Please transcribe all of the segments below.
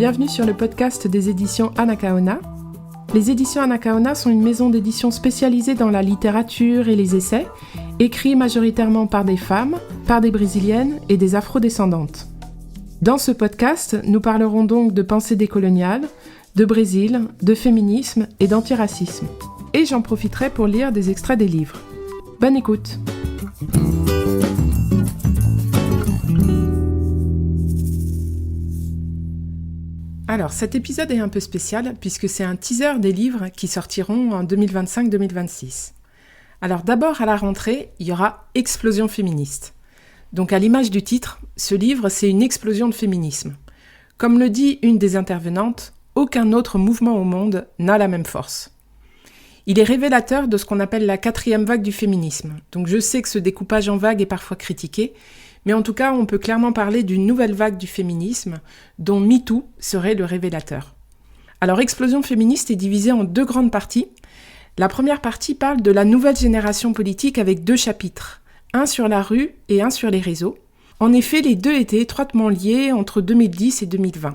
bienvenue sur le podcast des éditions Anacaona. Les éditions Anacaona sont une maison d'édition spécialisée dans la littérature et les essais, écrits majoritairement par des femmes, par des brésiliennes et des afrodescendantes. Dans ce podcast, nous parlerons donc de pensée décoloniale, de Brésil, de féminisme et d'antiracisme. Et j'en profiterai pour lire des extraits des livres. Bonne écoute! Alors, cet épisode est un peu spécial puisque c'est un teaser des livres qui sortiront en 2025-2026. Alors d'abord, à la rentrée, il y aura Explosion féministe. Donc à l'image du titre, ce livre, c'est une explosion de féminisme. Comme le dit une des intervenantes, aucun autre mouvement au monde n'a la même force. Il est révélateur de ce qu'on appelle la 4e vague du féminisme. Donc je sais que ce découpage en vagues est parfois critiqué, mais en tout cas, on peut clairement parler d'une nouvelle vague du féminisme, dont MeToo serait le révélateur. Alors, Explosion féministe est divisée en 2 grandes parties. La première partie parle de la nouvelle génération politique avec 2 chapitres, un sur la rue et un sur les réseaux. En effet, les 2 étaient étroitement liés entre 2010 et 2020.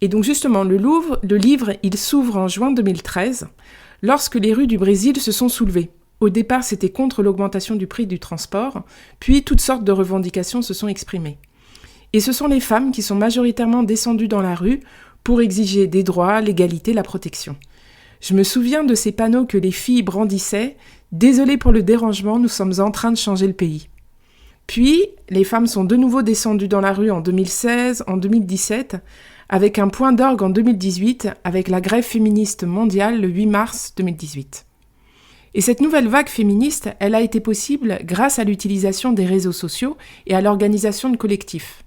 Et donc justement, le livre, il s'ouvre en juin 2013, lorsque les rues du Brésil se sont soulevées. Au départ, c'était contre l'augmentation du prix du transport, puis toutes sortes de revendications se sont exprimées. Et ce sont les femmes qui sont majoritairement descendues dans la rue pour exiger des droits, l'égalité, la protection. Je me souviens de ces panneaux que les filles brandissaient « Désolée pour le dérangement, nous sommes en train de changer le pays ». Puis, les femmes sont de nouveau descendues dans la rue en 2016, en 2017, avec un point d'orgue en 2018, avec la grève féministe mondiale le 8 mars 2018. Et cette nouvelle vague féministe, elle a été possible grâce à l'utilisation des réseaux sociaux et à l'organisation de collectifs.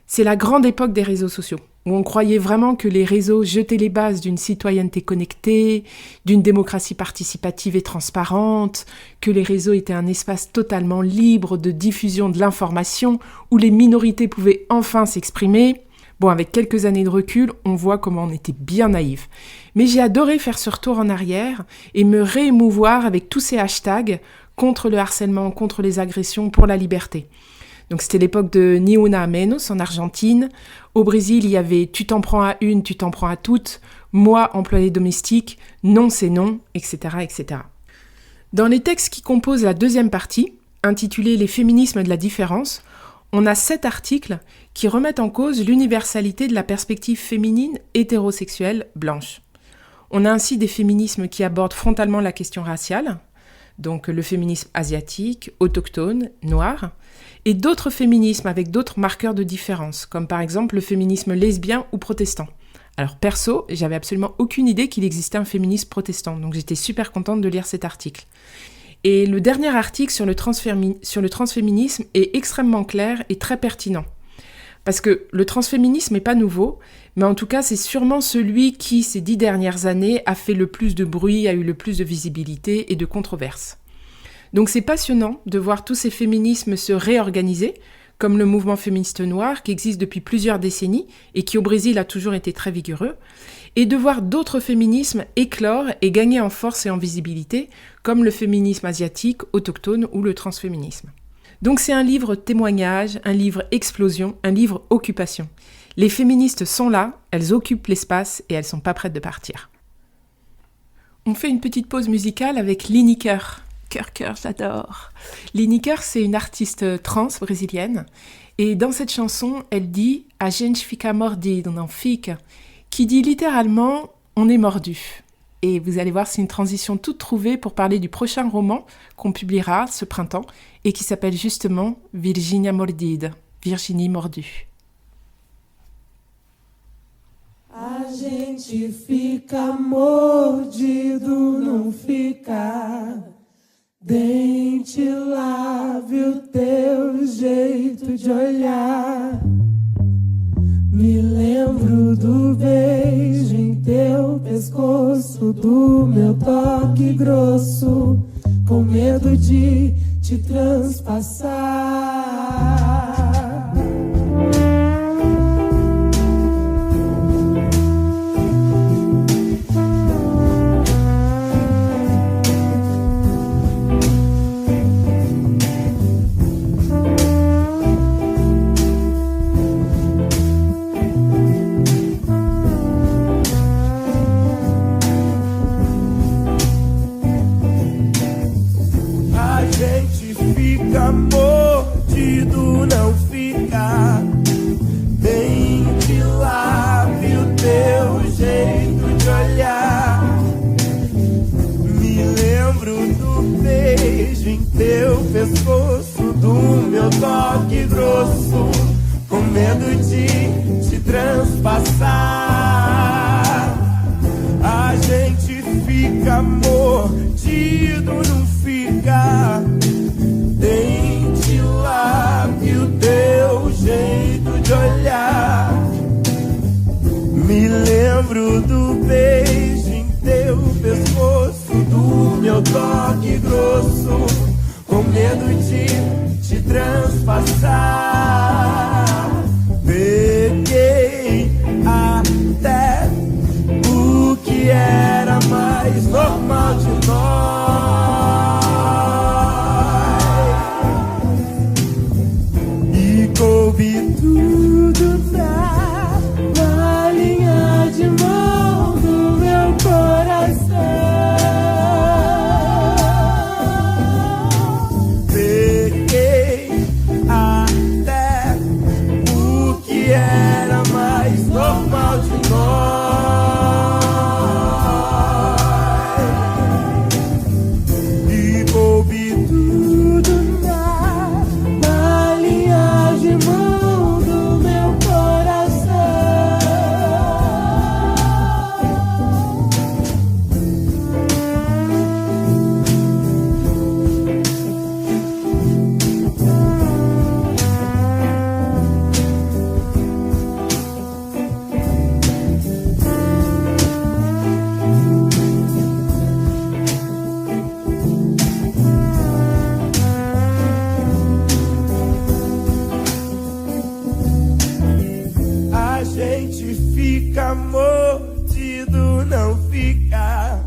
C'est la grande époque des réseaux sociaux, où on croyait vraiment que les réseaux jetaient les bases d'une citoyenneté connectée, d'une démocratie participative et transparente, que les réseaux étaient un espace totalement libre de diffusion de l'information, où les minorités pouvaient enfin s'exprimer. Bon, avec quelques années de recul, on voit comment on était bien naïfs. Mais j'ai adoré faire ce retour en arrière et me réémouvoir avec tous ces hashtags contre le harcèlement, contre les agressions, pour la liberté. Donc c'était l'époque de Ni Una Menos en Argentine. Au Brésil, il y avait « tu t'en prends à une, tu t'en prends à toutes »,« moi, employé domestique »,« non, c'est non », etc., etc. Dans les textes qui composent la 2e partie, intitulée « Les féminismes de la différence », on a 7 articles qui remettent en cause l'universalité de la perspective féminine hétérosexuelle blanche. On a ainsi des féminismes qui abordent frontalement la question raciale, donc le féminisme asiatique, autochtone, noir, et d'autres féminismes avec d'autres marqueurs de différence, comme par exemple le féminisme lesbien ou protestant. Alors perso, j'avais absolument aucune idée qu'il existait un féminisme protestant, donc j'étais super contente de lire cet article. Et le dernier article sur le transféminisme est extrêmement clair et très pertinent. Parce que le transféminisme n'est pas nouveau, mais en tout cas, c'est sûrement celui qui, ces 10 dernières années, a fait le plus de bruit, a eu le plus de visibilité et de controverses. Donc c'est passionnant de voir tous ces féminismes se réorganiser, comme le mouvement féministe noir qui existe depuis plusieurs décennies et qui au Brésil a toujours été très vigoureux, et de voir d'autres féminismes éclore et gagner en force et en visibilité, comme le féminisme asiatique, autochtone ou le transféminisme. Donc c'est un livre témoignage, un livre explosion, un livre occupation. Les féministes sont là, elles occupent l'espace et elles sont pas prêtes de partir. On fait une petite pause musicale avec Lineker. Cœur, j'adore. Lineker, c'est une artiste trans brésilienne. Et dans cette chanson, elle dit « A gente fica mordido, não fica », qui dit littéralement « on est mordu ». Et vous allez voir, c'est une transition toute trouvée pour parler du prochain roman qu'on publiera ce printemps et qui s'appelle justement « Virginia Mordida », Virginie mordue. A gente fica mordido, não fica. Dente lave o teu jeito de olhar. Me lembro do beijo em teu pescoço, do meu toque grosso, com medo de te transpassar. toque grosso, com medo de te transpassar. Peguei até o que era mais normal de nós e coube tudo na linha de mão do meu coração. Peguei até o que era mais normal de nós e coube tudo na linha de mão do meu coração. A gente fica mordido, não fica.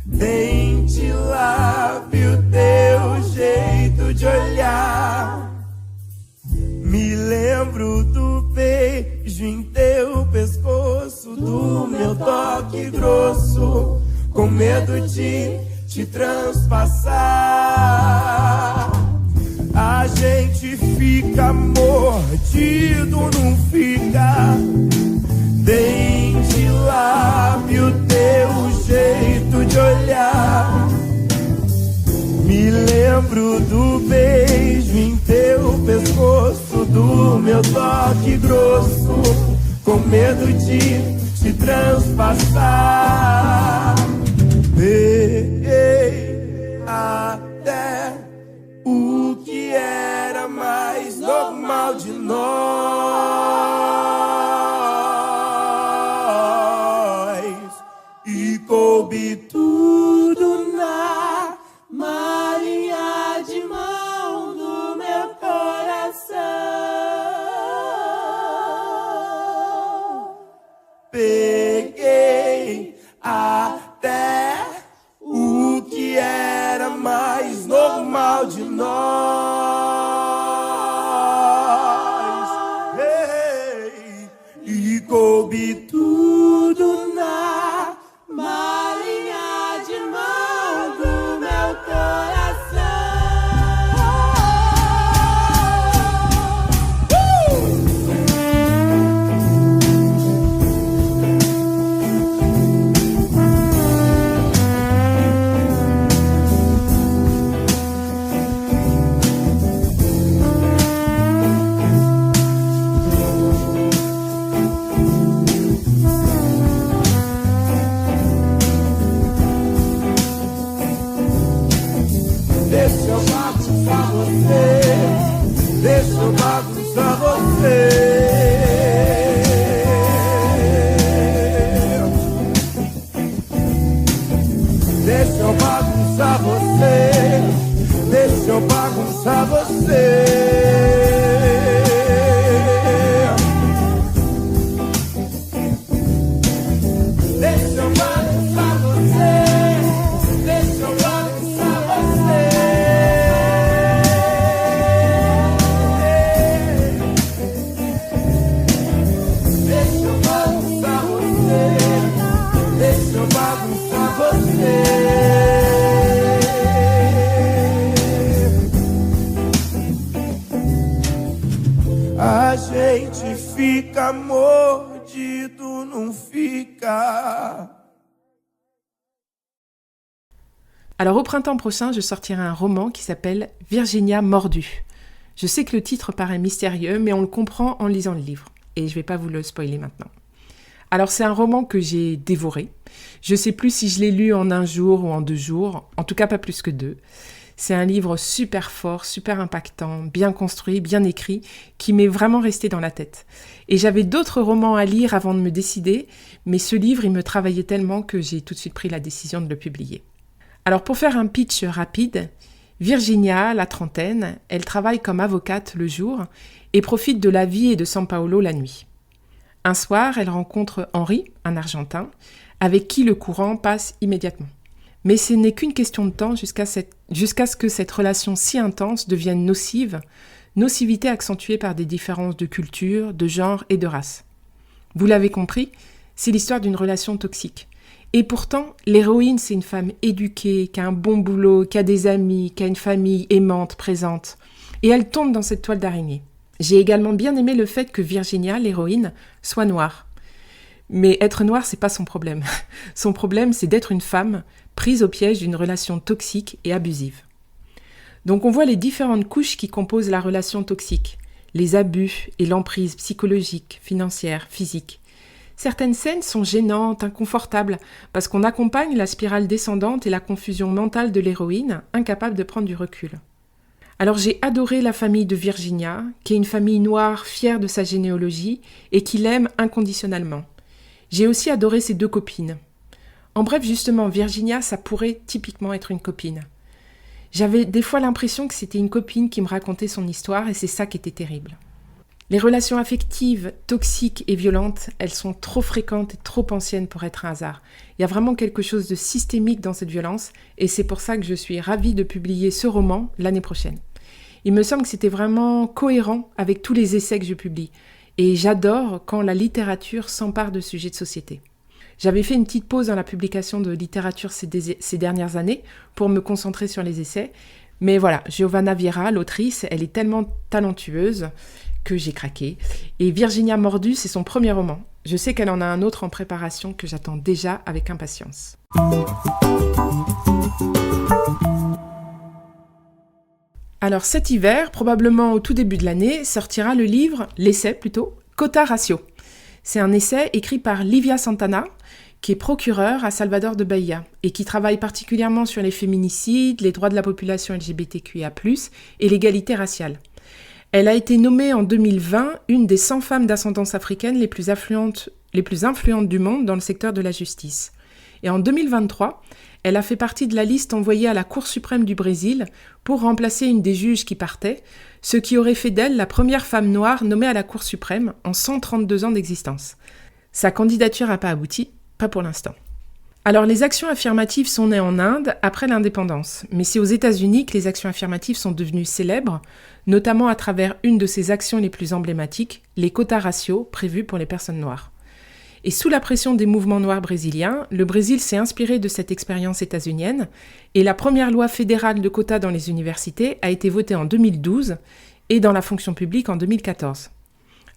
Dente, lábio, teu jeito de olhar. Me lembro do beijo em teu pescoço, do meu toque grosso, com medo de te transpassar. A gente fica mordido, não fica. Dente, lábio, teu jeito de olhar. Me lembro do beijo em teu pescoço, do meu toque grosso, com medo de te transpassar. Peguei até o que era mais normal de nós e coube tudo na malinha de mão do meu coração. Peguei até o que era mais normal de nós. E coube tudo na malinha de mão do meu coração. Deixa eu bagunçar você, deixa eu bagunçar você. Deixa eu bagunçar você, deixa eu bagunçar você. Deixa eu bagunçar você, deixa eu bagunçar você. Deixa eu bagunçar você, deixa eu bagunçar você. A gente fica mordido, não fica. Alors au printemps prochain, je sortirai un roman qui s'appelle Virginia mordue. Je sais que le titre paraît mystérieux, mais on le comprend en lisant le livre. Et je vais pas vous le spoiler maintenant. Alors c'est un roman que j'ai dévoré. Je sais plus si je l'ai lu en 1 jour ou en 2 jours, en tout cas pas plus que 2. C'est un livre super fort, super impactant, bien construit, bien écrit, qui m'est vraiment resté dans la tête. Et j'avais d'autres romans à lire avant de me décider, mais ce livre, il me travaillait tellement que j'ai tout de suite pris la décision de le publier. Alors pour faire un pitch rapide, Virginia, la trentaine, elle travaille comme avocate le jour et profite de la vie et de São Paulo la nuit. Un soir, elle rencontre Henri, un Argentin, avec qui le courant passe immédiatement. Mais ce n'est qu'une question de temps jusqu'à ce que cette relation si intense devienne nocive, nocivité accentuée par des différences de culture, de genre et de race. Vous l'avez compris, c'est l'histoire d'une relation toxique. Et pourtant, l'héroïne, c'est une femme éduquée, qui a un bon boulot, qui a des amis, qui a une famille aimante, présente. Et elle tombe dans cette toile d'araignée. J'ai également bien aimé le fait que Virginia, l'héroïne, soit noire. Mais être noire, c'est pas son problème. Son problème, c'est d'être une femme prise au piège d'une relation toxique et abusive. Donc on voit les différentes couches qui composent la relation toxique. Les abus et l'emprise psychologique, financière, physique. Certaines scènes sont gênantes, inconfortables, parce qu'on accompagne la spirale descendante et la confusion mentale de l'héroïne, incapable de prendre du recul. Alors j'ai adoré la famille de Virginia, qui est une famille noire fière de sa généalogie et qui l'aime inconditionnellement. J'ai aussi adoré ses deux copines. En bref, justement, Virginia, ça pourrait typiquement être une copine. J'avais des fois l'impression que c'était une copine qui me racontait son histoire et c'est ça qui était terrible. Les relations affectives, toxiques et violentes, elles sont trop fréquentes et trop anciennes pour être un hasard. Il y a vraiment quelque chose de systémique dans cette violence et c'est pour ça que je suis ravie de publier ce roman l'année prochaine. Il me semble que c'était vraiment cohérent avec tous les essais que je publie. Et j'adore quand la littérature s'empare de sujets de société. J'avais fait une petite pause dans la publication de littérature ces dernières années pour me concentrer sur les essais. Mais voilà, Giovanna Vieira, l'autrice, elle est tellement talentueuse que j'ai craqué. Et Virginia Mordu, c'est son premier roman. Je sais qu'elle en a un autre en préparation que j'attends déjà avec impatience. Alors cet hiver, probablement au tout début de l'année, sortira l'essai Cota Ratio. C'est un essai écrit par Lívia Santana, qui est procureure à Salvador de Bahia et qui travaille particulièrement sur les féminicides, les droits de la population LGBTQIA+, et l'égalité raciale. Elle a été nommée en 2020 une des 100 femmes d'ascendance africaine les plus influentes du monde dans le secteur de la justice. Et en 2023, elle a fait partie de la liste envoyée à la Cour suprême du Brésil pour remplacer une des juges qui partait, ce qui aurait fait d'elle la première femme noire nommée à la Cour suprême en 132 ans d'existence. Sa candidature n'a pas abouti, pas pour l'instant. Alors les actions affirmatives sont nées en Inde après l'indépendance, mais c'est aux États-Unis que les actions affirmatives sont devenues célèbres, notamment à travers une de ses actions les plus emblématiques, les quotas raciaux prévus pour les personnes noires. Et sous la pression des mouvements noirs brésiliens, le Brésil s'est inspiré de cette expérience états-unienne et la première loi fédérale de quotas dans les universités a été votée en 2012 et dans la fonction publique en 2014.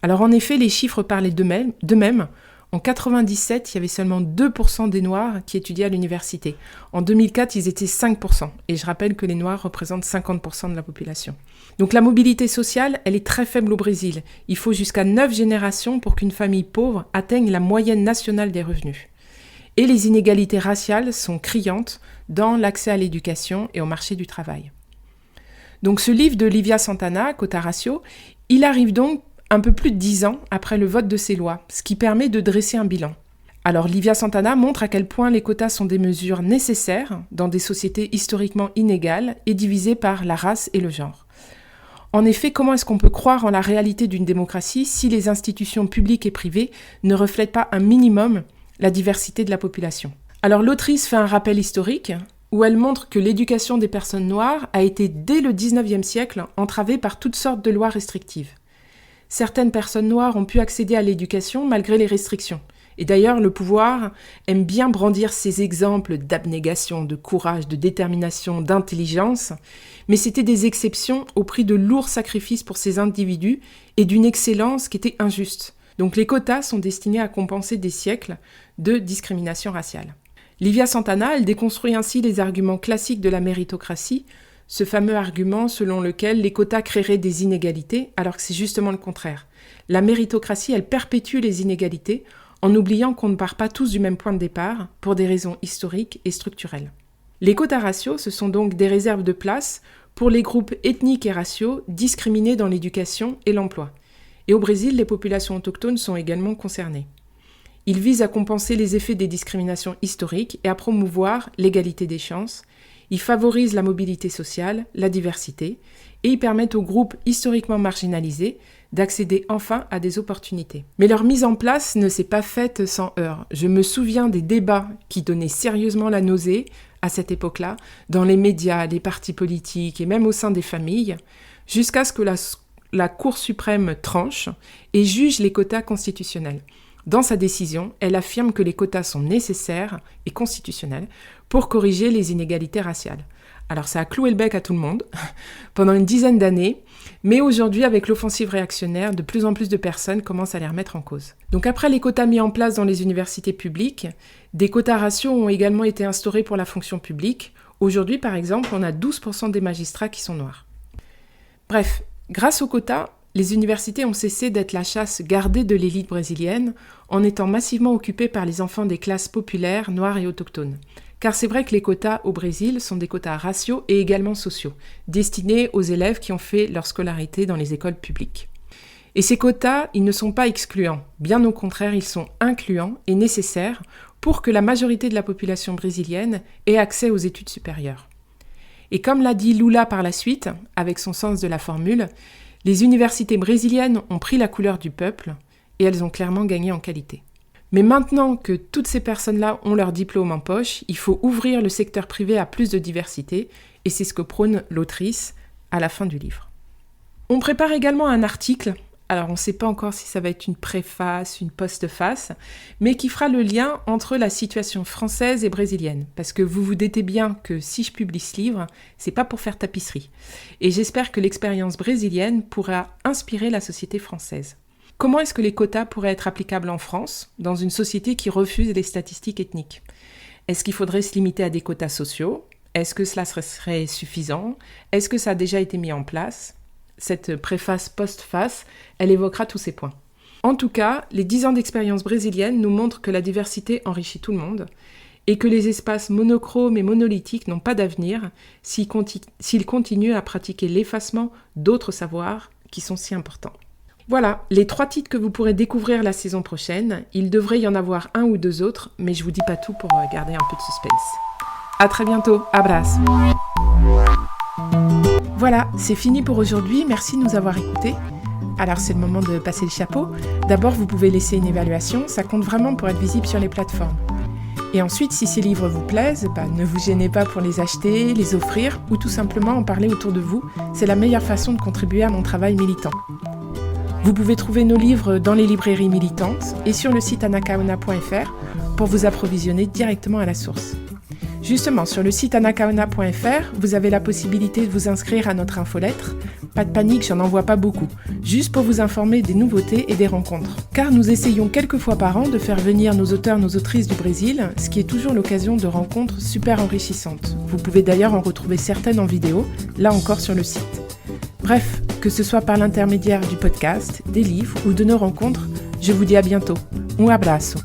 Alors en effet, les chiffres parlaient d'eux-mêmes. En 1997, il y avait seulement 2% des Noirs qui étudiaient à l'université. En 2004, ils étaient 5%. Et je rappelle que les Noirs représentent 50% de la population. Donc la mobilité sociale, elle est très faible au Brésil. Il faut jusqu'à 9 générations pour qu'une famille pauvre atteigne la moyenne nationale des revenus. Et les inégalités raciales sont criantes dans l'accès à l'éducation et au marché du travail. Donc ce livre de Lívia Santana, Cota Ratio, il arrive donc un peu plus de 10 ans après le vote de ces lois, ce qui permet de dresser un bilan. Alors Lívia Santana montre à quel point les quotas sont des mesures nécessaires dans des sociétés historiquement inégales et divisées par la race et le genre. En effet, comment est-ce qu'on peut croire en la réalité d'une démocratie si les institutions publiques et privées ne reflètent pas un minimum la diversité de la population ? Alors l'autrice fait un rappel historique où elle montre que l'éducation des personnes noires a été dès le 19e siècle entravée par toutes sortes de lois restrictives. Certaines personnes noires ont pu accéder à l'éducation malgré les restrictions. Et d'ailleurs, le pouvoir aime bien brandir ces exemples d'abnégation, de courage, de détermination, d'intelligence, mais c'était des exceptions au prix de lourds sacrifices pour ces individus et d'une excellence qui était injuste. Donc les quotas sont destinés à compenser des siècles de discrimination raciale. Lívia Santana, elle déconstruit ainsi les arguments classiques de la méritocratie, ce fameux argument selon lequel les quotas créeraient des inégalités, alors que c'est justement le contraire. La méritocratie, elle perpétue les inégalités en oubliant qu'on ne part pas tous du même point de départ pour des raisons historiques et structurelles. Les quotas raciaux, ce sont donc des réserves de place pour les groupes ethniques et raciaux discriminés dans l'éducation et l'emploi. Et au Brésil, les populations autochtones sont également concernées. Ils visent à compenser les effets des discriminations historiques et à promouvoir l'égalité des chances Ils favorisent la mobilité sociale, la diversité, et ils permettent aux groupes historiquement marginalisés d'accéder enfin à des opportunités. Mais leur mise en place ne s'est pas faite sans heurts. Je me souviens des débats qui donnaient sérieusement la nausée à cette époque-là, dans les médias, les partis politiques et même au sein des familles, jusqu'à ce que la Cour suprême tranche et juge les quotas constitutionnels. Dans sa décision, elle affirme que les quotas sont nécessaires et constitutionnels pour corriger les inégalités raciales. Alors ça a cloué le bec à tout le monde pendant une dizaine d'années, mais aujourd'hui avec l'offensive réactionnaire, de plus en plus de personnes commencent à les remettre en cause. Donc après les quotas mis en place dans les universités publiques, des quotas raciaux ont également été instaurés pour la fonction publique. Aujourd'hui par exemple, on a 12% des magistrats qui sont noirs. Bref, grâce aux quotas, les universités ont cessé d'être la chasse gardée de l'élite brésilienne en étant massivement occupées par les enfants des classes populaires, noires et autochtones. Car c'est vrai que les quotas au Brésil sont des quotas raciaux et également sociaux, destinés aux élèves qui ont fait leur scolarité dans les écoles publiques. Et ces quotas, ils ne sont pas excluants, bien au contraire, ils sont incluants et nécessaires pour que la majorité de la population brésilienne ait accès aux études supérieures. Et comme l'a dit Lula par la suite, avec son sens de la formule, les universités brésiliennes ont pris la couleur du peuple et elles ont clairement gagné en qualité. Mais maintenant que toutes ces personnes-là ont leur diplôme en poche, il faut ouvrir le secteur privé à plus de diversité et c'est ce que prône l'autrice à la fin du livre. On prépare également un article, alors on ne sait pas encore si ça va être une préface, une postface, mais qui fera le lien entre la situation française et brésilienne. Parce que vous vous doutez bien que si je publie ce livre, c'est pas pour faire tapisserie. Et j'espère que l'expérience brésilienne pourra inspirer la société française. Comment est-ce que les quotas pourraient être applicables en France, dans une société qui refuse les statistiques ethniques ? Est-ce qu'il faudrait se limiter à des quotas sociaux ? Est-ce que cela serait suffisant ? Est-ce que ça a déjà été mis en place ? Cette préface postface, elle évoquera tous ces points. En tout cas, les 10 ans d'expérience brésilienne nous montrent que la diversité enrichit tout le monde et que les espaces monochromes et monolithiques n'ont pas d'avenir s'ils continuent à pratiquer l'effacement d'autres savoirs qui sont si importants. Voilà, les 3 titres que vous pourrez découvrir la saison prochaine. Il devrait y en avoir 1 ou 2 autres, mais je vous dis pas tout pour garder un peu de suspense. À très bientôt, abraço. Voilà, c'est fini pour aujourd'hui, merci de nous avoir écoutés. Alors c'est le moment de passer le chapeau. D'abord, vous pouvez laisser une évaluation, ça compte vraiment pour être visible sur les plateformes. Et ensuite, si ces livres vous plaisent, ne vous gênez pas pour les acheter, les offrir ou tout simplement en parler autour de vous. C'est la meilleure façon de contribuer à mon travail militant. Vous pouvez trouver nos livres dans les librairies militantes et sur le site anacaona.fr pour vous approvisionner directement à la source. Justement, sur le site anacaona.fr, vous avez la possibilité de vous inscrire à notre infolettre. Pas de panique, j'en envoie pas beaucoup. Juste pour vous informer des nouveautés et des rencontres. Car nous essayons quelques fois par an de faire venir nos auteurs, nos autrices du Brésil, ce qui est toujours l'occasion de rencontres super enrichissantes. Vous pouvez d'ailleurs en retrouver certaines en vidéo, là encore sur le site. Bref, que ce soit par l'intermédiaire du podcast, des livres ou de nos rencontres, je vous dis à bientôt. Un abraço.